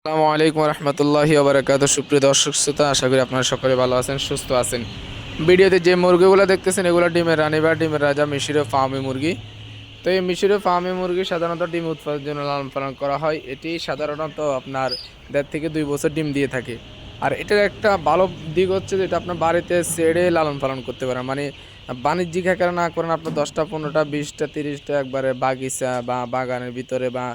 আসসালামু আলাইকুম রহমতুল্লাহি ওবরাকাতুহু। সুপ্রিয় দর্শক শ্রোতা, আশা করি আপনারা সকলে ভালো আছেন, সুস্থ আছেন। ভিডিওতে যে মুরগিগুলো দেখতেছেন এগুলো ডিমের রানী বা ডিমের রাজা মিশরীয় ফার্মি মুরগি। তো এই মিশরীয় ফার্মি মুরগি সাধারণত ডিম উৎপাদনের জন্য লালন পালন করা হয়। এটি সাধারণত আপনার 1.5 থেকে 2 বছর ডিম দিয়ে থাকে। আর এটার একটা ভালো দিক হচ্ছে যে এটা আপনার বাড়িতে ছেড়ে লালন পালন করতে পারেন, মানে বাণিজ্যিক আকারে না করেন আপনার 10টা 15টা 20টা 30টা একবারে বাগিচা বা বাগানের ভিতরে বা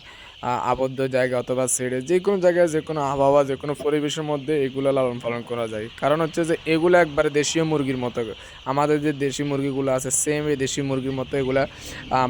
আবদ্ধ জায়গা অথবা ছেড়ে যে কোনো জায়গায় যে কোনো আবহাওয়া যে কোনো পরিবেশের মধ্যে এগুলো লালন পালন করা যায়। কারণ হচ্ছে যে এগুলো একবারে দেশীয় মুরগির মতো, আমাদের যে দেশি মুরগিগুলো আছে সেম এই দেশি মুরগির মতো এগুলা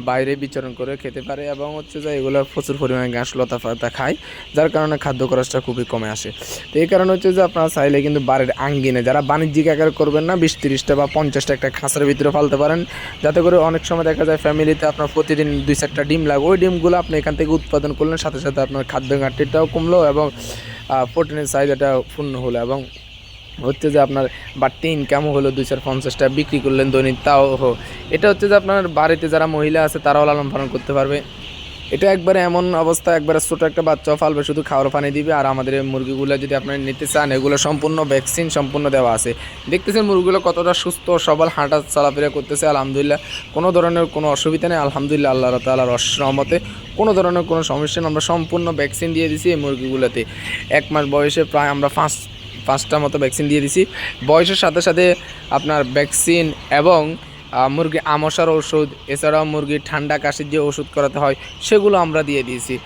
বাইরে বিচরণ করে খেতে পারে এবং হচ্ছে যে এগুলো প্রচুর পরিমাণে ঘাস লতা পাতা খায়, যার কারণে খাদ্য খরচটা খুবই কমে আসে। তো এই কারণে হচ্ছে যে আপনারা চাইলে কিন্তু বাড়ির আঙ্গিনে যারা বাণিজ্যিক আকার করবেন না 20-30টা বা 50টা একটা খাঁচার ভিতরে ফালতে পারেন, যাতে করে অনেক সময় দেখা যায় ফ্যামিলিতে আপনার প্রতিদিন 2-4টা ডিম লাগে। ওই ডিমগুলো আপনি এখান থেকে উৎপাদন করলেন, সাথে সাথে আপনার খাদ্য ঘাটতিটাও কমলো এবং প্রোটিনের চাহিদাটা পূর্ণ হলো এবং হচ্ছে যে আপনার বাড়তি ইনকামও হলো। 2-4-50টা বিক্রি করলেন দৈনিক, তাও এটা হচ্ছে যে আপনার বাড়িতে যারা মহিলা আছে তারাও লালন পালন করতে পারবে। এটা একবারে এমন অবস্থা, একবারে ছোট একটা বাচ্চাও ফালবে, শুধু খাওয়ার পানি দিবে। আর আমাদের এই মুরগিগুলো যদি আপনারা নিতে চান এগুলো সম্পূর্ণ ভ্যাকসিন সম্পূর্ণ দেওয়া আছে। দেখতেছেন মুরগিগুলো কতটা সুস্থ সবল, হাঁটা চলাফেরা করতেছে, আলহামদুলিল্লাহ কোনো ধরনের কোনো অসুবিধা নেই। আলহামদুলিল্লাহ আল্লাহ তাআলার রহমতে কোনো ধরনের কোনো সমস্যা নেই। আমরা সম্পূর্ণ ভ্যাকসিন দিয়ে দিছি এই মুরগিগুলোতে। 1 মাস বয়সে প্রায় আমরা পাঁচটা মতো ভ্যাকসিন দিয়ে দিছি। বয়সের সাথে সাথে আপনার ভ্যাকসিন এবং মুরগি আমশার ওষুধ, এছাড়াও মুরগির ঠান্ডা কাশির যে ওষুধ করাতে হয় সেগুলো আমরা দিয়ে দিয়েছি।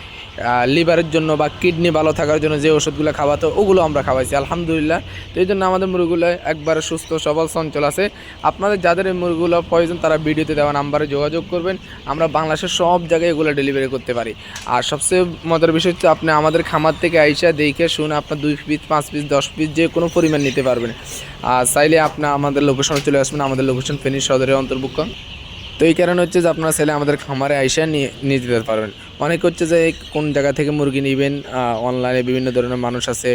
লিভারের জন্য বা কিডনি ভালো থাকার জন্য যে ওষুধগুলো খাওয়াতো ওগুলো আমরা খাওয়াইছি আলহামদুলিল্লাহ। তো এই জন্য আমাদের মুরগিগুলো একবারে সুস্থ সবল চঞ্চল আছে। আপনাদের যাদের এই মুরগিগুলো প্রয়োজন তারা ভিডিওতে দেওয়া নাম্বারে যোগাযোগ করবেন। আমরা বাংলাদেশের সব জায়গায় এগুলো ডেলিভারি করতে পারি। আর সবচেয়ে মজার বিষয় হচ্ছে আপনি আমাদের খামার থেকে আইসা দেখে শুনে আপনার 2 পিস 5 পিস 10 পিস যে কোনো পরিমাণ নিতে পারবেন। আর চাইলে আপনি আমাদের লোকেশনে চলে আসবেন। আমাদের লোকেশন ফেনী সদরের অন্তর্ভুক্ত। তো এই কারণে হচ্ছে যে আপনারা ছেলে আমাদের খামারে আইসা নিয়ে যেতে পারবেন। অনেক হচ্ছে যে কোন জায়গা থেকে মুরগি নেবেন, অনলাইনে বিভিন্ন ধরনের মানুষ আছে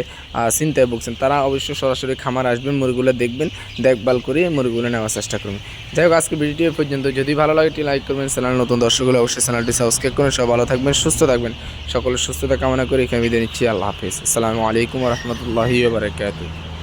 চিন্তায় ভুগছেন, তারা অবশ্যই সরাসরি খামার আসবেন, মুরগিগুলো দেখবেন, দেখভাল করে মুরগিগুলো নেওয়ার চেষ্টা করবেন। যাই হোক, আজকে ভিডিওটি এ পর্যন্ত। যদি ভালো লাগে একটি লাইক করবেন, চ্যানেল নতুন দর্শকগুলো অবশ্যই চ্যানেলটি সাবস্ক্রাইব করবেন। সব ভালো থাকবেন, সুস্থ থাকবেন। সকলের সুস্থতা কামনা করে এখানে বিদায় নিচ্ছি। আল্লাহ হাফিজ। আসসালামু আলাইকুম রহমতুল্লাহি ওয়া বারাকাতুহু।